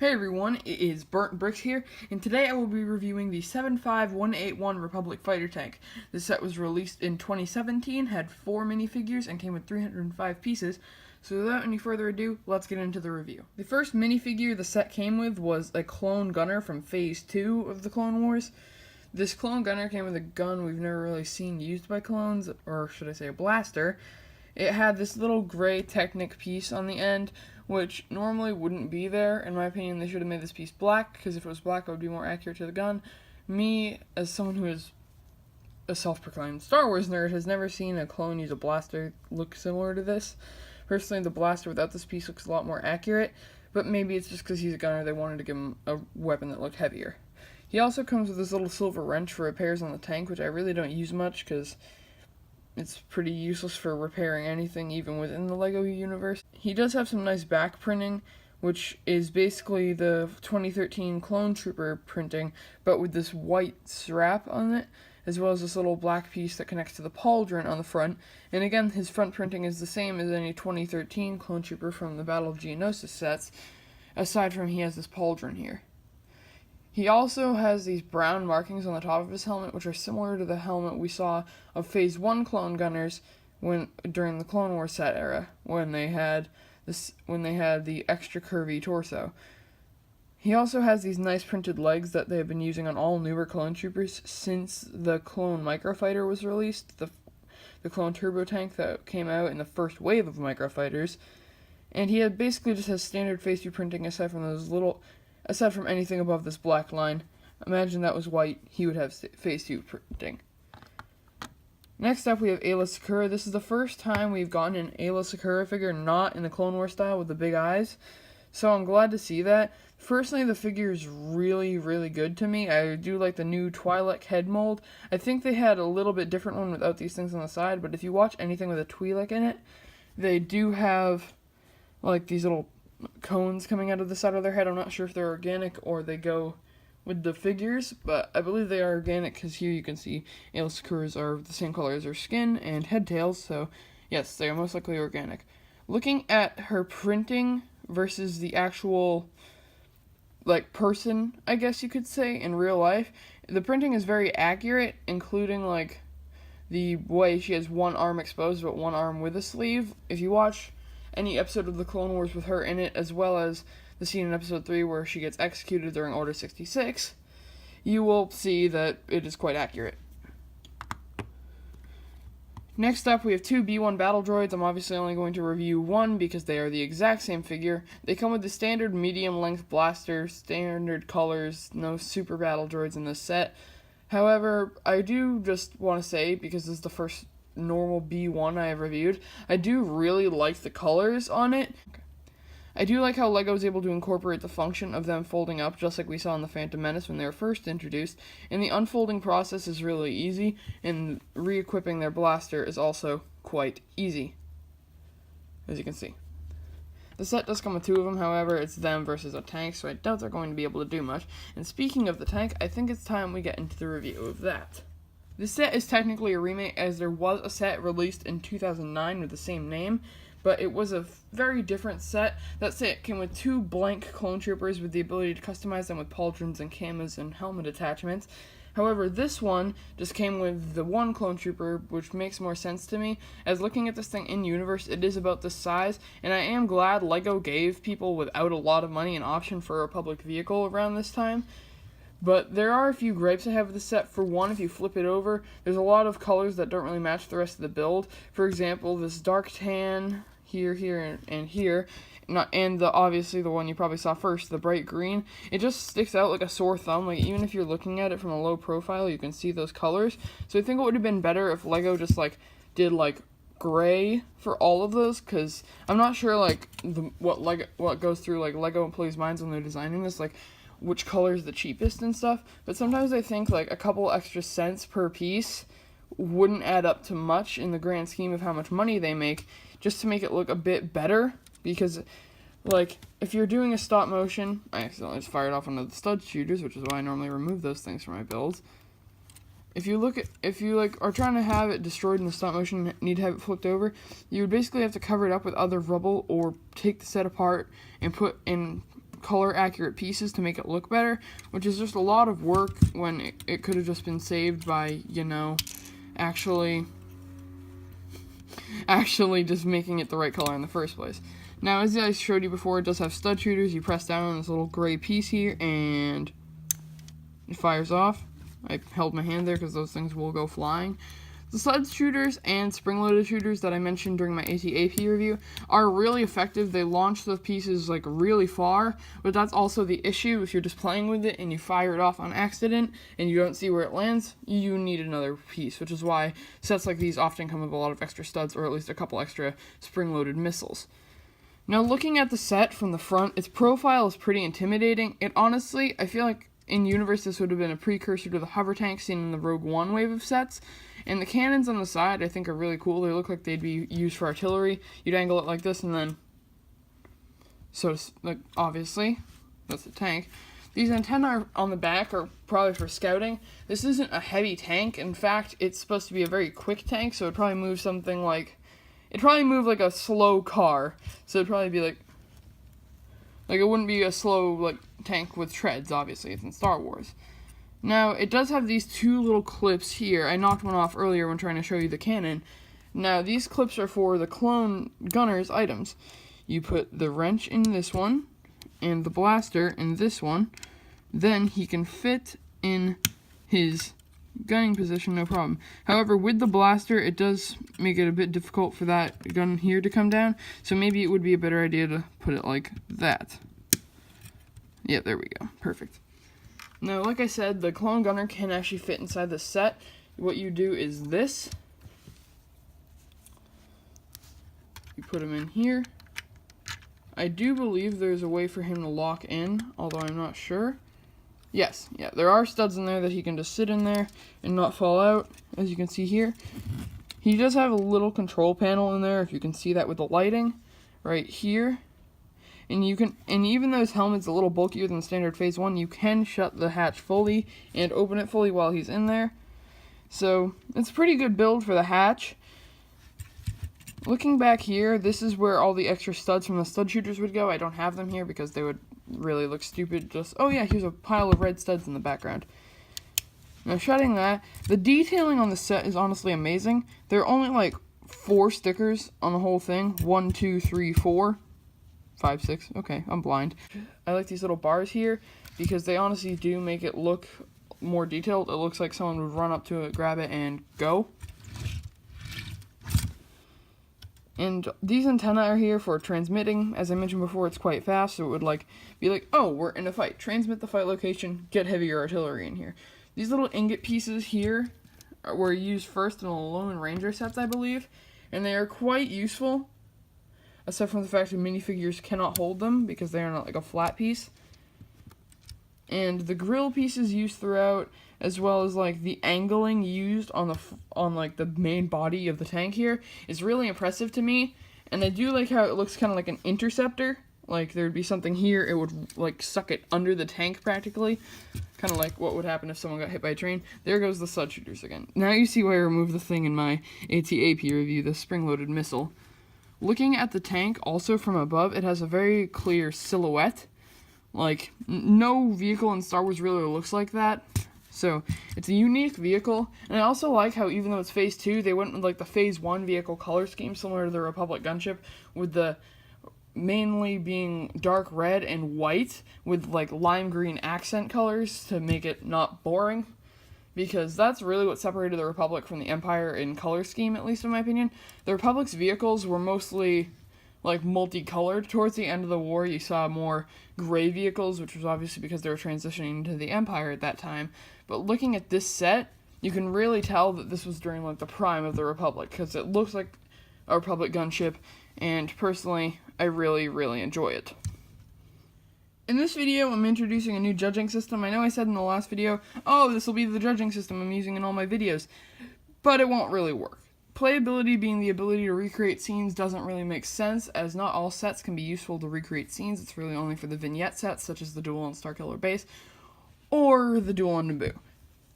Hey everyone, it is Burnt Bricks here, and today I will be reviewing the 75181 Republic Fighter Tank. This set was released in 2017, had 4 minifigures, and came with 305 pieces. So without any further ado, let's get into the review. The first minifigure the set came with was a clone gunner from Phase 2 of the Clone Wars. This clone gunner came with a gun we've never really seen used by clones, or should I say a blaster. It had this little gray Technic piece on the end, which normally wouldn't be there. In my opinion, they should have made this piece black, because if it was black, it would be more accurate to the gun. Me, as someone who is a self-proclaimed Star Wars nerd, has never seen a clone use a blaster look similar to this. Personally, the blaster without this piece looks a lot more accurate, but maybe it's just because he's a gunner, they wanted to give him a weapon that looked heavier. He also comes with this little silver wrench for repairs on the tank, which I really don't use much, because it's pretty useless for repairing anything, even within the LEGO universe. He does have some nice back printing, which is basically the 2013 Clone Trooper printing, but with this white strap on it, as well as this little black piece that connects to the pauldron on the front. And again, his front printing is the same as any 2013 Clone Trooper from the Battle of Geonosis sets, aside from he has this pauldron here. He also has these brown markings on the top of his helmet, which are similar to the helmet we saw of Phase 1 clone gunners during the Clone Wars set era, when they had the extra curvy torso. He also has these nice printed legs that they have been using on all newer clone troopers since the Clone Microfighter was released, the Clone Turbo Tank that came out in the first wave of Microfighters. And he basically just has standard Phase 2 printing aside from anything above this black line. Imagine that was white, he would have Phase 2 printing. Next up, we have Aayla Secura. This is the first time we've gotten an Aayla Secura figure not in the Clone Wars style with the big eyes, so I'm glad to see that. Personally, the figure is really, really good to me. I do like the new Twi'lek head mold. I think they had a little bit different one without these things on the side, but if you watch anything with a Twi'lek in it, they do have like these little cones coming out of the side of their head. I'm not sure if they're organic or they go with the figures, but I believe they are organic because here you can see Aayla Secura's are the same color as her skin and head tails, so yes, they are most likely organic. Looking at her printing versus the actual person, I guess you could say, in real life, the printing is very accurate, including the way she has one arm exposed but one arm with a sleeve. If you watch any episode of the Clone Wars with her in it, as well as the scene in episode 3 where she gets executed during Order 66, you will see that it is quite accurate. Next up, we have two B1 battle droids. I'm obviously only going to review one because they are the exact same figure. They come with the standard medium-length blaster, standard colors, no super battle droids in this set. However, I do just want to say, because this is the first normal B1 I have reviewed, I do really like the colors on it. I do like how LEGO is able to incorporate the function of them folding up, just like we saw in the Phantom Menace when they were first introduced, and the unfolding process is really easy, and re-equipping their blaster is also quite easy, as you can see. The set does come with two of them, however, it's them versus a tank, so I doubt they're going to be able to do much. And speaking of the tank, I think it's time we get into the review of that. This set is technically a remake, as there was a set released in 2009 with the same name, but it was a very different set. That set came with two blank clone troopers with the ability to customize them with pauldrons and camas and helmet attachments. However, this one just came with the one clone trooper, which makes more sense to me, as looking at this thing in universe, it is about this size, and I am glad LEGO gave people without a lot of money an option for a public vehicle around this time. But there are a few gripes I have with the set. For one, if you flip it over, there's a lot of colors that don't really match the rest of the build. For example, this dark tan here, and here, and obviously the one you probably saw first, the bright green. It just sticks out like a sore thumb. Like, even if you're looking at it from a low profile, you can see those colors. So I think it would have been better if LEGO just did gray for all of those, because I'm not sure what goes through LEGO employees' minds when they're designing this, which color is the cheapest and stuff, but sometimes I think a couple extra cents per piece wouldn't add up to much in the grand scheme of how much money they make, just to make it look a bit better, because if you're doing a stop motion, I accidentally just fired off one of the stud shooters, which is why I normally remove those things from my builds. If you are trying to have it destroyed in the stop motion, need to have it flipped over, you would basically have to cover it up with other rubble or take the set apart and put in color accurate pieces to make it look better, which is just a lot of work when it could have just been saved by, you know, actually just making it the right color in the first place. Now, as I showed you before, it does have stud shooters. You press down on this little gray piece here, and it fires off. I held my hand there because those things will go flying. The stud shooters and spring-loaded shooters that I mentioned during my AT-AP review are really effective. They launch the pieces like really far, but that's also the issue. If you're just playing with it and you fire it off on accident and you don't see where it lands, you need another piece, which is why sets like these often come with a lot of extra studs, or at least a couple extra spring-loaded missiles. Now, looking at the set from the front, its profile is pretty intimidating. It honestly, I feel like in universe this would have been a precursor to the hover tank seen in the Rogue One wave of sets. And the cannons on the side I think are really cool. They look like they'd be used for artillery. You'd angle it like this and then, so like obviously, that's the tank. These antennae on the back are probably for scouting. This isn't a heavy tank. In fact, it's supposed to be a very quick tank, so it'd probably move something like, it'd probably move like a slow car. So it'd probably be like it wouldn't be a slow like tank with treads, obviously, it's in Star Wars. Now, it does have these two little clips here. I knocked one off earlier when trying to show you the cannon. Now, these clips are for the clone gunner's items. You put the wrench in this one, and the blaster in this one. Then he can fit in his gunning position, no problem. However, with the blaster, it does make it a bit difficult for that gun here to come down. So maybe it would be a better idea to put it like that. Yeah, there we go. Perfect. Now, like I said, the clone gunner can actually fit inside the set. What you do is this. You put him in here. I do believe there's a way for him to lock in, although I'm not sure. Yes, yeah, there are studs in there that he can just sit in there and not fall out, as you can see here. He does have a little control panel in there, if you can see that with the lighting, right here. And even though his helmet's a little bulkier than standard Phase 1, you can shut the hatch fully and open it fully while he's in there. So, it's a pretty good build for the hatch. Looking back here, this is where all the extra studs from the stud shooters would go. I don't have them here because they would really look stupid. Just, oh yeah, here's a pile of red studs in the background. Now, shutting that, the detailing on the set is honestly amazing. There are only like 4 stickers on the whole thing. 1, 2, 3, 4. 5, 6. Okay, I'm blind. I like these little bars here because they honestly do make it look more detailed. It looks like someone would run up to it, grab it, and go. And these antennae are here for transmitting. As I mentioned before, it's quite fast, so it would be like, oh, we're in a fight. Transmit the fight location, get heavier artillery in here. These little ingot pieces here were used first in the Lone Ranger sets, I believe, and they are quite useful. Aside from the fact that minifigures cannot hold them because they are not like a flat piece. And the grill pieces used throughout, as well as like the angling used on the main body of the tank here, is really impressive to me. And I do like how it looks kind of like an interceptor. Like there would be something here, it would like suck it under the tank practically. Kind of like what would happen if someone got hit by a train. There goes the stud shooters again. Now you see why I removed the thing in my AT-AP review, the spring-loaded missile. Looking at the tank, also from above, it has a very clear silhouette. Like, no vehicle in Star Wars really looks like that. So, it's a unique vehicle. And I also like how, even though it's Phase 2, they went with, like, the Phase 1 vehicle color scheme, similar to the Republic gunship, with the mainly being dark red and white, with, like, lime green accent colors to make it not boring. Because that's really what separated the Republic from the Empire in color scheme, at least in my opinion. The Republic's vehicles were mostly, like, multicolored. Towards the end of the war, you saw more gray vehicles, which was obviously because they were transitioning to the Empire at that time. But looking at this set, you can really tell that this was during, like, the prime of the Republic, because it looks like a Republic gunship, and personally, I really, really enjoy it. In this video, I'm introducing a new judging system. I know I said in the last video, oh, this will be the judging system I'm using in all my videos, but it won't really work. Playability being the ability to recreate scenes doesn't really make sense, as not all sets can be useful to recreate scenes. It's really only for the vignette sets, such as the Duel on Starkiller Base, or the Duel on Naboo.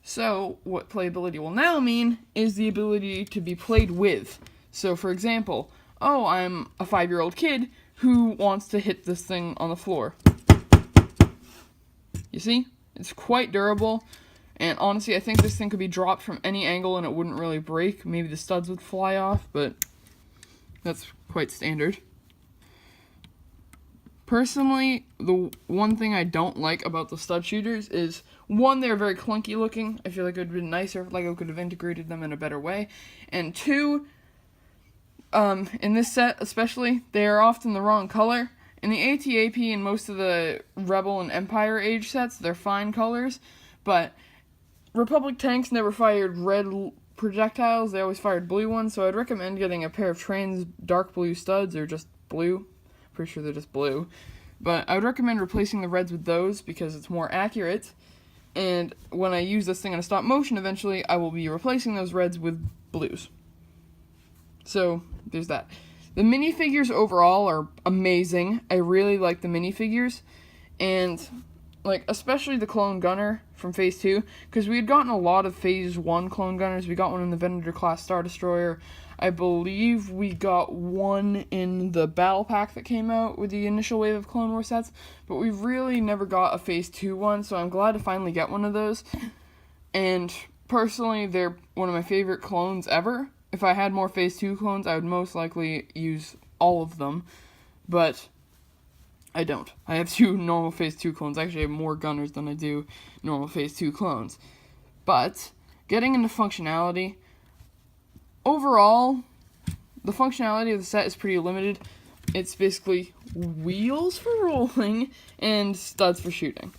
So, what playability will now mean is the ability to be played with. So, for example, oh, I'm a 5-year-old kid who wants to hit this thing on the floor. You see? It's quite durable. And honestly, I think this thing could be dropped from any angle and it wouldn't really break. Maybe the studs would fly off, but that's quite standard. Personally, the one thing I don't like about the stud shooters is, one, they're very clunky looking. I feel like it would have been nicer if LEGO could have integrated them in a better way. And two, in this set especially, they are often the wrong color. In the AT-AP and most of the Rebel and Empire age sets, they're fine colors, but Republic tanks never fired red projectiles, they always fired blue ones, so I'd recommend getting a pair of trans dark blue studs, or just blue. Pretty sure they're just blue. But I would recommend replacing the reds with those because it's more accurate. And when I use this thing in a stop motion eventually, I will be replacing those reds with blues. So, there's that. The minifigures overall are amazing. I really like the minifigures. And, like, especially the Clone Gunner from Phase 2. Because we had gotten a lot of Phase 1 Clone Gunners. We got one in the Venator class Star Destroyer. I believe we got one in the battle pack that came out with the initial wave of Clone Wars sets, but we really never got a Phase 2 one, so I'm glad to finally get one of those. And personally, they're one of my favorite clones ever. If I had more Phase 2 clones, I would most likely use all of them, but I don't. I have 2 normal Phase 2 clones. I actually have more Gunners than I do normal Phase 2 clones. But, getting into functionality, overall, the functionality of the set is pretty limited. It's basically wheels for rolling and studs for shooting.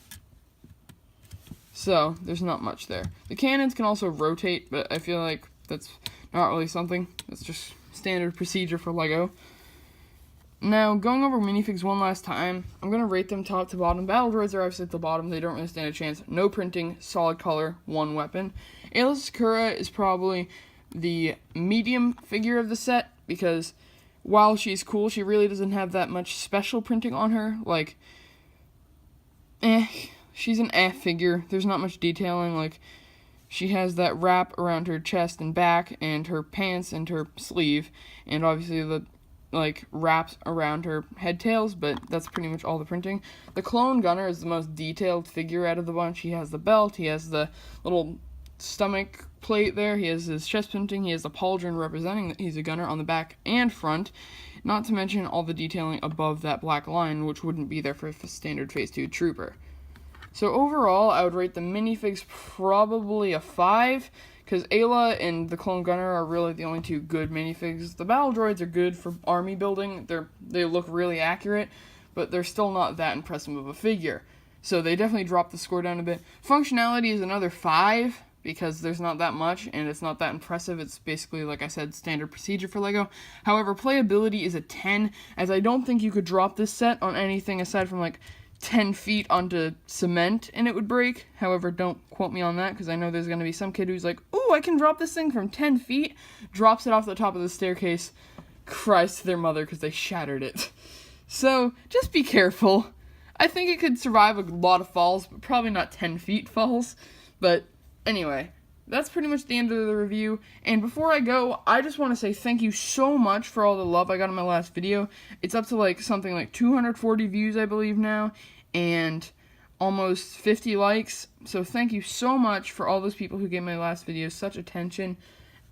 So, there's not much there. The cannons can also rotate, but I feel like that's not really something. That's just standard procedure for LEGO. Now, going over minifigs one last time, I'm going to rate them top to bottom. Battle droids are obviously at the bottom. They don't really stand a chance. No printing, solid color, 1 weapon. Aayla Secura is probably the medium figure of the set, because while she's cool, she really doesn't have that much special printing on her. Like, she's an figure. There's not much detailing. Like, she has that wrap around her chest and back, and her pants and her sleeve, and obviously the, like, wraps around her head tails, but that's pretty much all the printing. The Clone Gunner is the most detailed figure out of the bunch. He has the belt, he has the little stomach plate there, he has his chest printing, he has the pauldron representing that he's a gunner on the back and front, not to mention all the detailing above that black line, which wouldn't be there for a standard Phase 2 trooper. So overall, I would rate the minifigs probably a 5, because Aayla and the Clone Gunner are really the only 2 good minifigs. The battle droids are good for army building, they look really accurate, but they're still not that impressive of a figure. So they definitely dropped the score down a bit. Functionality is another 5, because there's not that much, and it's not that impressive. It's basically, like I said, standard procedure for LEGO. However, playability is a 10, as I don't think you could drop this set on anything aside from, like, 10 feet onto cement and it would break. However, don't quote me on that, because I know there's going to be some kid who's like, ooh, I can drop this thing from 10 feet, drops it off the top of the staircase, cries to their mother because they shattered it. So, just be careful. I think it could survive a lot of falls, but probably not 10 feet falls. But anyway, that's pretty much the end of the review. And before I go, I just want to say thank you so much for all the love I got in my last video. It's up to like something like 240 views, I believe now, and almost 50 likes. So thank you so much for all those people who gave my last video such attention.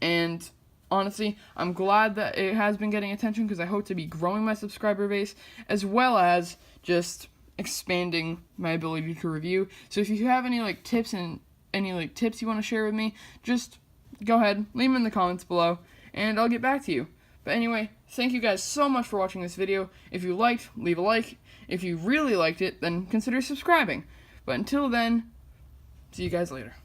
And honestly, I'm glad that it has been getting attention, because I hope to be growing my subscriber base, as well as just expanding my ability to review. So if you have any like tips and any tips you want to share with me, just go ahead, leave them in the comments below, and I'll get back to you. But anyway, thank you guys so much for watching this video. If you liked, leave a like. If you really liked it, then consider subscribing. But until then, see you guys later.